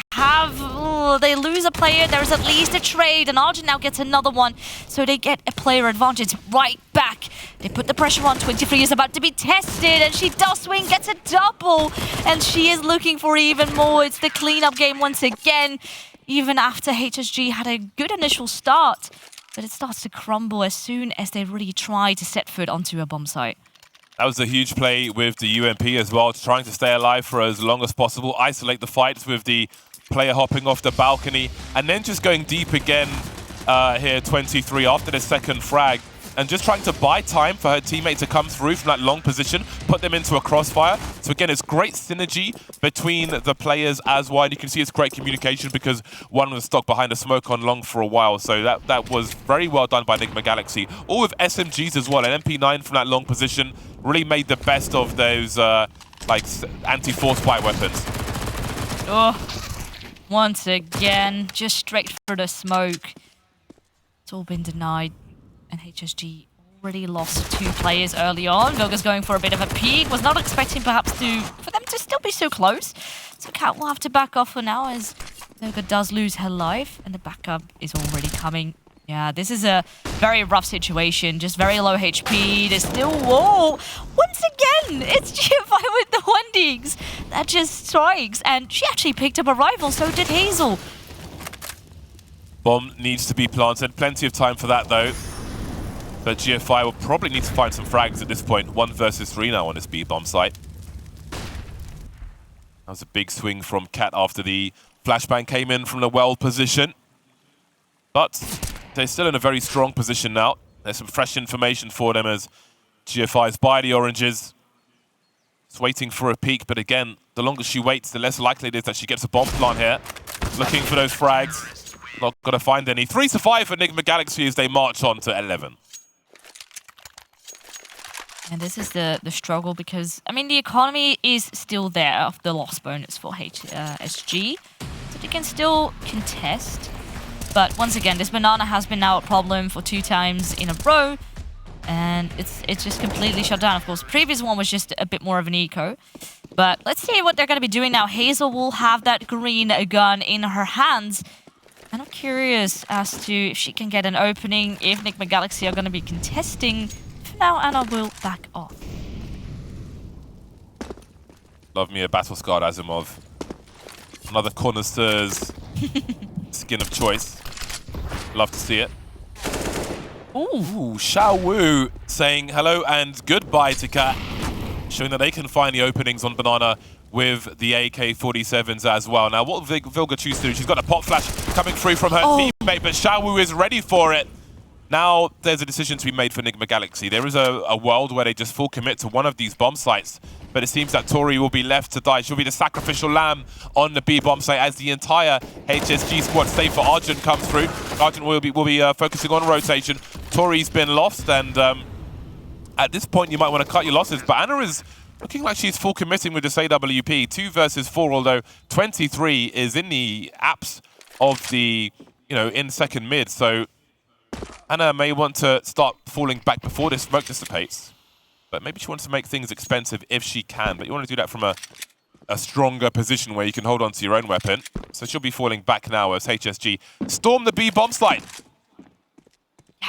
lose a player. There's at least a trade, and Argent now gets another one. So they get a player advantage right back. They put the pressure on. 23 is about to be tested, and she does swing, gets a double, and she is looking for even more. It's the cleanup game once again, even after HSG had a good initial start. But it starts to crumble as soon as they really try to set foot onto a bomb site. That was a huge play with the UMP as well, trying to stay alive for as long as possible, isolate the fights with the player hopping off the balcony, and then just going deep again here, 23, after the second frag, and just trying to buy time for her teammate to come through from that long position, put them into a crossfire. So again, it's great synergy between the players as well. And you can see it's great communication because one was stuck behind a smoke on long for a while. So that was very well done by Nigma Galaxy. All with SMGs as well. An MP9 from that long position really made the best of those like anti-force fight weapons. Oh, once again, just straight for the smoke. It's all been denied. And HSG already lost 2 players early on. Vilga's going for a bit of a peek. Was not expecting perhaps for them to still be so close. So Cat will have to back off for now as Vilga does lose her life. And the backup is already coming. Yeah, this is a very rough situation. Just very low HP. There's still wall. Once again, it's GFI with the Wendigs. That just strikes. And she actually picked up a rifle. So did Hazel. Bomb needs to be planted. Plenty of time for that though. But GFI will probably need to find some frags at this point. 1 versus 3 now on this B bomb site. That was a big swing from Cat after the flashbang came in from the well position. But they're still in a very strong position now. There's some fresh information for them as GFI's by the oranges. It's waiting for a peek, but again, the longer she waits, the less likely it is that she gets a bomb plant here. Looking for those frags. Not going to find any. 3 to 5 for Nigma Galaxy as they march on to 11. And this is the struggle because, I mean, the economy is still there of the loss bonus for HSG. So they can still contest. But once again, this banana has been now a problem for 2 times in a row. And it's just completely shut down. Of course, the previous one was just a bit more of an eco. But let's see what they're going to be doing now. Hazel will have that green gun in her hands. And I'm curious as to if she can get an opening, if Nigma Galaxy are going to be contesting. For now, Anna will back off. Love me a battle-scarred Asimov. Another connoisseur's skin of choice. Love to see it. Ooh, xiaowu saying hello and goodbye to Cat. Showing that they can find the openings on Banana with the AK-47s as well. Now, what will Vilga choose to do? She's got a pop flash coming through from her teammate, but xiaowu is ready for it. Now, there's a decision to be made for Nigma Galaxy. There is a world where they just full commit to one of these bomb sites, but it seems that Tori will be left to die. She'll be the sacrificial lamb on the B bomb site as the entire HSG squad, save for Argent, comes through. Argent will be focusing on rotation. Tori's been lost, and at this point, you might want to cut your losses, but Anna is looking like she's full committing with this AWP. 2 versus 4, although 23 is in the apps of the, in second mid, so Anna may want to start falling back before this smoke dissipates. But maybe she wants to make things expensive if she can. But you want to do that from a stronger position where you can hold on to your own weapon. So she'll be falling back now as HSG storm the B bomb site.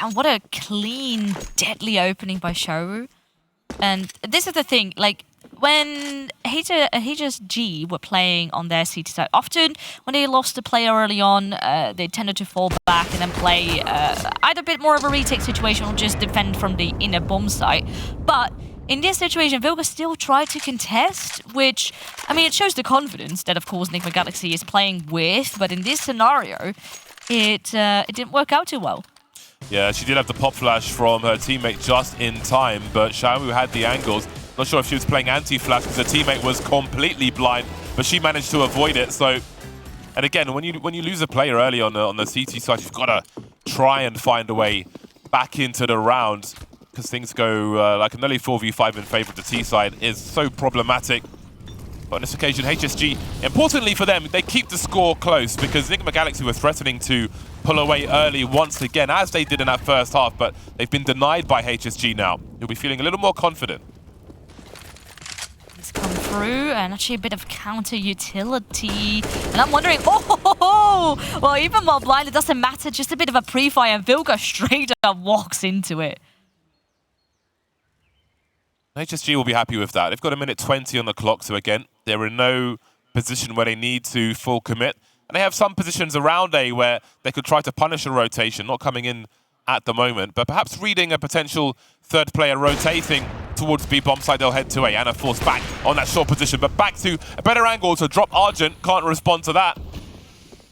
And what a clean, deadly opening by xiaowu. And this is the thing, like, when HSG were playing on their CT side, often when they lost a player early on, they tended to fall back and then play either a bit more of a retake situation or just defend from the inner bomb site. But in this situation, Vilga still tried to contest, which, I mean, it shows the confidence that, of course, Nigma Galaxy is playing with. But in this scenario, it didn't work out too well. Yeah, she did have the pop flash from her teammate just in time, but xiaowu had the angles. Not sure if she was playing anti-flash because her teammate was completely blind, but she managed to avoid it. So, and again, when you lose a player early on the CT side, you've got to try and find a way back into the round because things go like an early 4v5 in favor of the T side is so problematic. But on this occasion, HSG, importantly for them, they keep the score close because Nigma Galaxy were threatening to pull away early once again, as they did in that first half, but they've been denied by HSG now. He'll be feeling a little more confident. He's come through, and actually a bit of counter utility. And I'm wondering, oh, well, even while blind, it doesn't matter, just a bit of a pre-fire, and Vilga straight up walks into it. HSG will be happy with that. They've got 1:20 on the clock, so again, they're in no position where they need to full commit. And they have some positions around A where they could try to punish a rotation, not coming in at the moment, but perhaps reading a potential third player rotating towards B bomb side, they'll head to A. Anna forced back on that short position, but back to a better angle to drop Argent. Can't respond to that.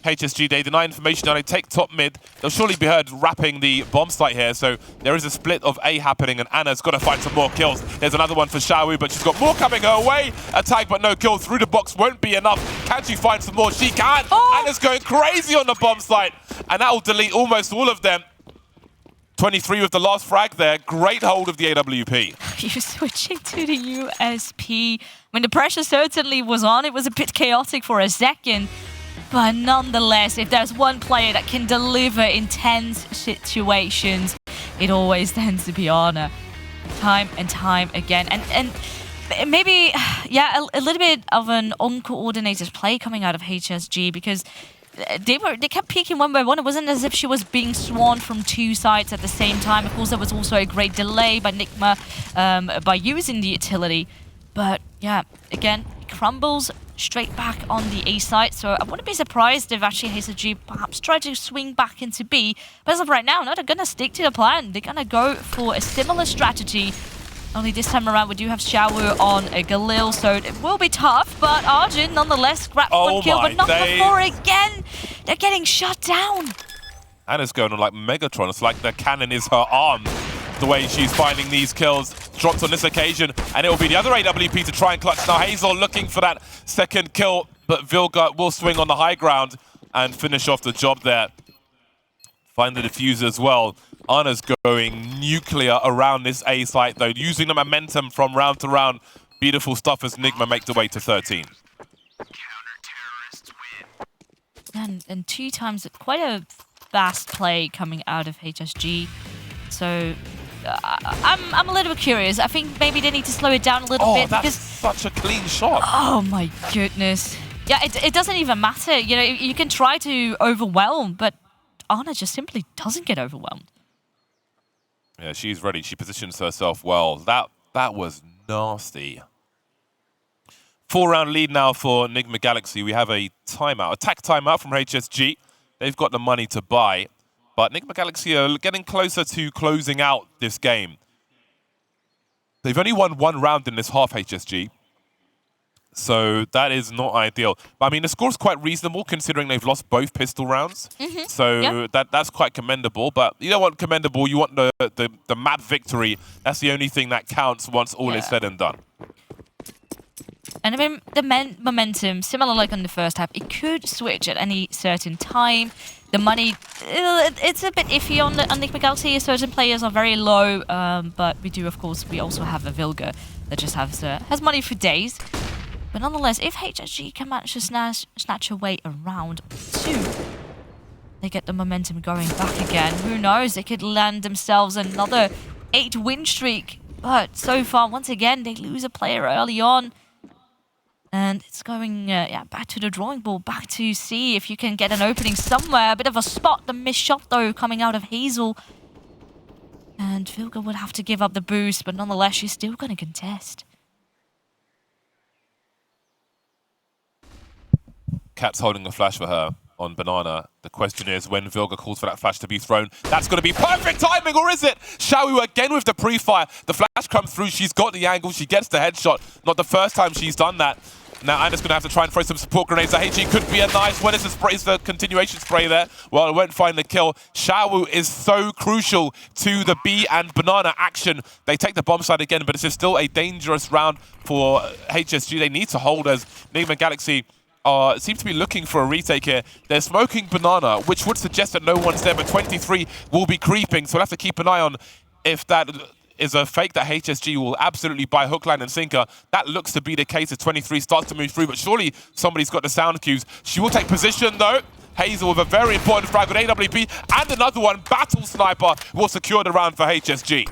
HSG, they deny information, now they take top mid. They'll surely be heard wrapping the bomb site here, so there is a split of A happening, and Anna's got to find some more kills. There's another one for xiaowu, but she's got more coming her way. A tag, but no kill through the box won't be enough. Can she find some more? She can! Oh. Anna's going crazy on the bomb site, and that will delete almost all of them. 23 with the last frag there. Great hold of the AWP. You're switching to the USP. When the pressure certainly was on, it was a bit chaotic for a second. But nonetheless, if there's one player that can deliver in tense situations, it always tends to be Anna. Time and time again. And maybe, yeah, a little bit of an uncoordinated play coming out of HSG, because they kept peeking one by one. It wasn't as if she was being swarmed from two sides at the same time. Of course, there was also a great delay by Nigma by using the utility. But yeah, again, crumbles straight back on the A side, so I wouldn't be surprised if actually HSG perhaps try to swing back into B. But as of right now, no, they're gonna stick to the plan. They're gonna go for a similar strategy. Only this time around, we do have xiaowu on a Galil, so it will be tough, but Arjun nonetheless grabbed one kill, but not before again. They're getting shut down. Anna's going on like Megatron. It's like the cannon is her arm. The way she's finding these kills, dropped on this occasion, and it will be the other AWP to try and clutch. Now Hazel looking for that second kill, but Vilga will swing on the high ground and finish off the job there. Find the diffuser as well. Anna's going nuclear around this A site though, using the momentum from round to round. Beautiful stuff as Nigma make the way to 13. And two times, quite a fast play coming out of HSG. So I'm a little bit curious. I think maybe they need to slow it down a little bit. That's because such a clean shot. Oh my goodness. Yeah, it doesn't even matter. You know, you can try to overwhelm, but Anna just simply doesn't get overwhelmed. Yeah, she's ready. She positions herself well. That was nasty. 4-round lead now for Nigma Galaxy. We have a timeout, attack timeout from HSG. They've got the money to buy. But Nigma Galaxy are getting closer to closing out this game. They've only won one round in this half, HSG. So that is not ideal. But I mean, the score's quite reasonable considering they've lost both pistol rounds. So that's quite commendable. But you don't want commendable, you want the map victory. That's the only thing that counts once all is said and done. And I mean, the momentum, similar like on the first half, it could switch at any certain time. The money, it's a bit iffy on Nigma Galaxy. Certain players are very low, but we do, of course, we also have a Vilga that just has money for days. But nonetheless, if HSG can manage to snatch away a round or two, they get the momentum going back again. Who knows? They could land themselves another 8-win streak. But so far, once again, they lose a player early on. And it's going back to the drawing board, back to see if you can get an opening somewhere. A bit of a spot, the missed shot though, coming out of Hazel. And Vilga would have to give up the boost, but nonetheless, she's still going to contest. Cat's holding a flash for her on Banana. The question is when Vilga calls for that flash to be thrown. That's going to be perfect timing, or is it? xiaowu again with the pre-fire. The flash comes through. She's got the angle. She gets the headshot. Not the first time she's done that. Now Anna's going to have to try and throw some support grenades. The HG could be a nice one. Is the continuation spray there? Well, it won't find the kill. xiaowu is so crucial to the B and Banana action. They take the bomb side again, but it's still a dangerous round for HSG. They need to hold as Nigma Galaxy seem to be looking for a retake here. They're smoking Banana, which would suggest that no one's there, but 23 will be creeping, so we'll have to keep an eye on if that is a fake that HSG will absolutely buy hook, line, and sinker. That looks to be the case as 23 starts to move through, but surely somebody's got the sound cues. She will take position, though. Hazel with a very important frag with AWP, and another one, Battle Sniper, will secure the round for HSG.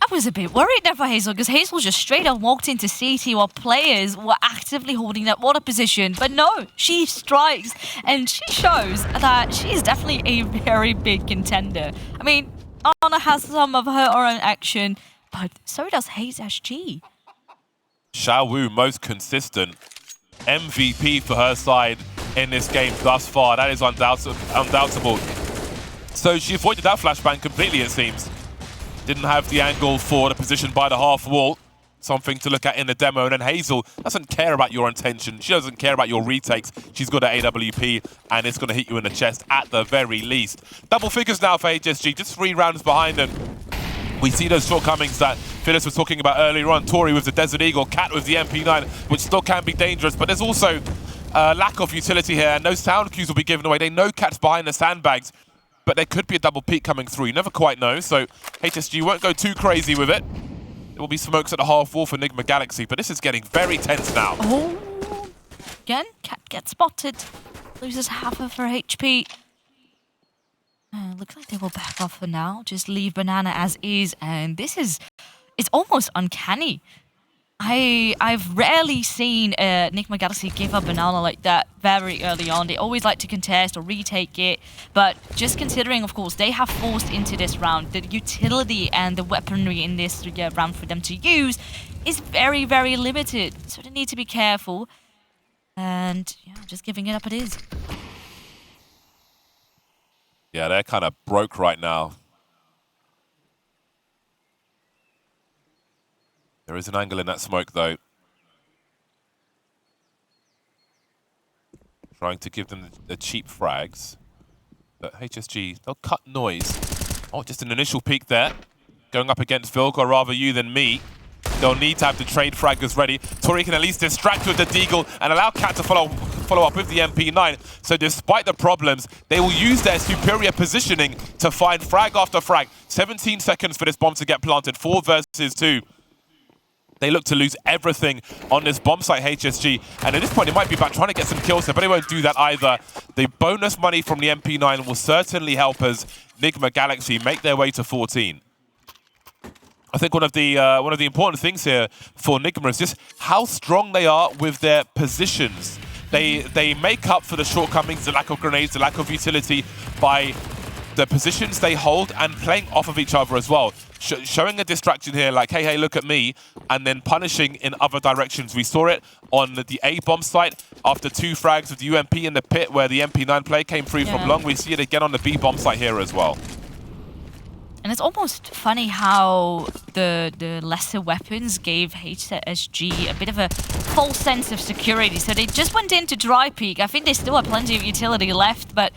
I was a bit worried there for Hazel, because Hazel just straight up walked into CT while players were actively holding that water position. But no, she strikes, and she shows that she is definitely a very big contender. I mean, Anna has some of her own action, but so does HSG. Xiaowu, most consistent MVP for her side in this game thus far. That is undoubtable. So she avoided that flashbang completely, it seems. Didn't have the angle for the position by the half wall. Something to look at in the demo. And then Hazel doesn't care about your intention. She doesn't care about your retakes. She's got an AWP, and it's going to hit you in the chest at the very least. Double figures now for HSG, just 3 rounds behind them. We see those shortcomings that Phyllis was talking about earlier on. Tori with the Desert Eagle, Cat with the MP9, which still can be dangerous. But there's also lack of utility here, and no sound cues will be given away. They know Cat's behind the sandbags, but there could be a double peek coming through. You never quite know, so HSG won't go too crazy with it. There will be smokes at the half wall for Nigma Galaxy, but this is getting very tense now. Oh, again, Cat gets spotted. Loses half of her HP. Looks like they will back off for now. Just leave Banana as is, and it's almost uncanny. I've rarely seen Nigma Galaxy give up Banana like that very early on. They always like to contest or retake it, but just considering, of course, they have forced into this round, the utility and the weaponry in this round for them to use is very, very limited. So they need to be careful, and yeah, just giving it up it is. Yeah, they're kind of broke right now. There is an angle in that smoke, though. Trying to give them the cheap frags. But HSG, they'll cut noise. Oh, just an initial peek there. Going up against Vilk, or rather you than me. They'll need to have the trade fraggers ready. Tori can at least distract with the Deagle and allow Cat to follow up with the MP9. So despite the problems, they will use their superior positioning to find frag after frag. 17 seconds for this bomb to get planted. 4 versus 2. They look to lose everything on this bomb site, HSG. And at this point, it might be about trying to get some kills here, but they won't do that either. The bonus money from the MP9 will certainly help us, Nigma Galaxy, make their way to 14. I think one of the important things here for Nigma is just how strong they are with their positions. They make up for the shortcomings, the lack of grenades, the lack of utility by the positions they hold and playing off of each other as well. Showing a distraction here like, hey, look at me, and then punishing in other directions. We saw it on the A bomb site after 2 frags with the UMP in the pit where the MP9 play came through from long. We see it again on the B bomb site here as well. And it's almost funny how the lesser weapons gave HSG a bit of a false sense of security. So they just went into dry peek. I think they still have plenty of utility left, but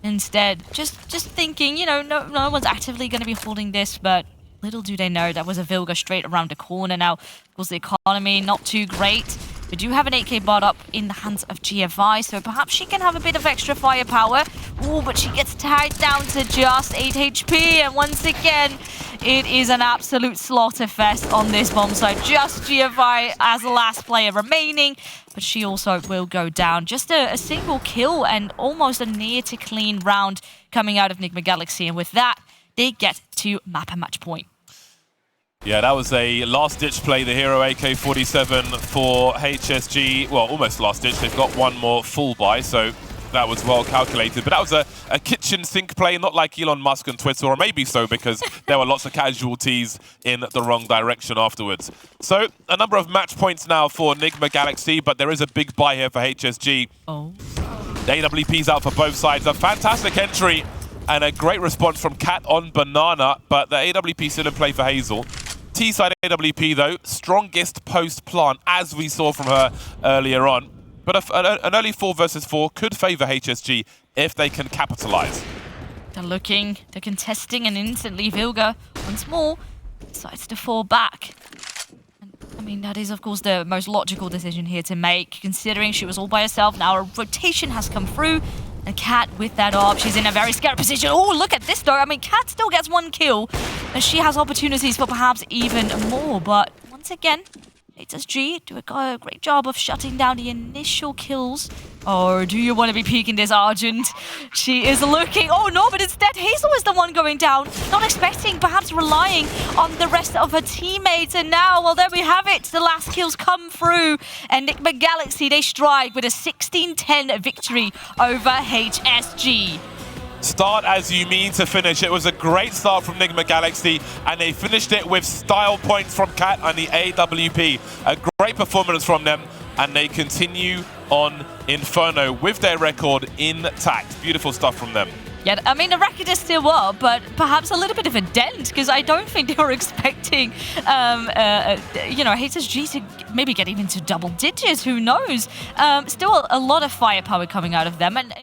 instead, just thinking, you know, no one's actively going to be holding this, but little do they know that was a Vilga straight around the corner. Now, of course, the economy not too great. We do have an 8k bot up in the hands of GFI, so perhaps she can have a bit of extra firepower. Ooh, but she gets tied down to just 8 HP, and once again, it is an absolute slaughter fest on this bomb site. Just GFI as the last player remaining, but she also will go down. Just a single kill and almost a near to clean round coming out of Nigma Galaxy, and with that, they get to map a match point. Yeah, that was a last-ditch play, the Hero AK-47 for HSG. Well, almost last-ditch. They've got one more full buy, so that was well calculated. But that was a kitchen sink play, not like Elon Musk and Twitter, or maybe so, because there were lots of casualties in the wrong direction afterwards. So, a number of match points now for Nigma Galaxy, but there is a big buy here for HSG. Oh. The AWP's out for both sides. A fantastic entry and a great response from Cat on Banana, but the AWP still in play for Hazel. T-side AWP, though, strongest post-plant, as we saw from her earlier on. But an early 4 versus 4 could favour HSG if they can capitalise. They're looking, they're contesting, and instantly Vilga, once more, decides to fall back. And, I mean, that is, of course, the most logical decision here to make, considering she was all by herself. Now a rotation has come through. And Cat with that AWP, she's in a very scary position. Oh, look at this though. I mean, Cat still gets 1 kill, and she has opportunities for perhaps even more. But once again, HSG do a great job of shutting down the initial kills. Or do you want to be peeking this Argent? She is looking. Oh no, but instead Hazel is the one going down. Not expecting, perhaps relying on the rest of her teammates. And now, well, there we have it. The last kills come through. And Nigma Galaxy, they strike with a 16-10 victory over HSG. Start as you mean to finish. It was a great start from Nigma Galaxy, and they finished it with style points from Cat and the AWP. A great performance from them, and they continue on Inferno with their record intact. Beautiful stuff from them. Yeah, I mean, the record is still up, but perhaps a little bit of a dent, because I don't think they were expecting, HSG to maybe get even to double digits. Who knows? Still a lot of firepower coming out of them. And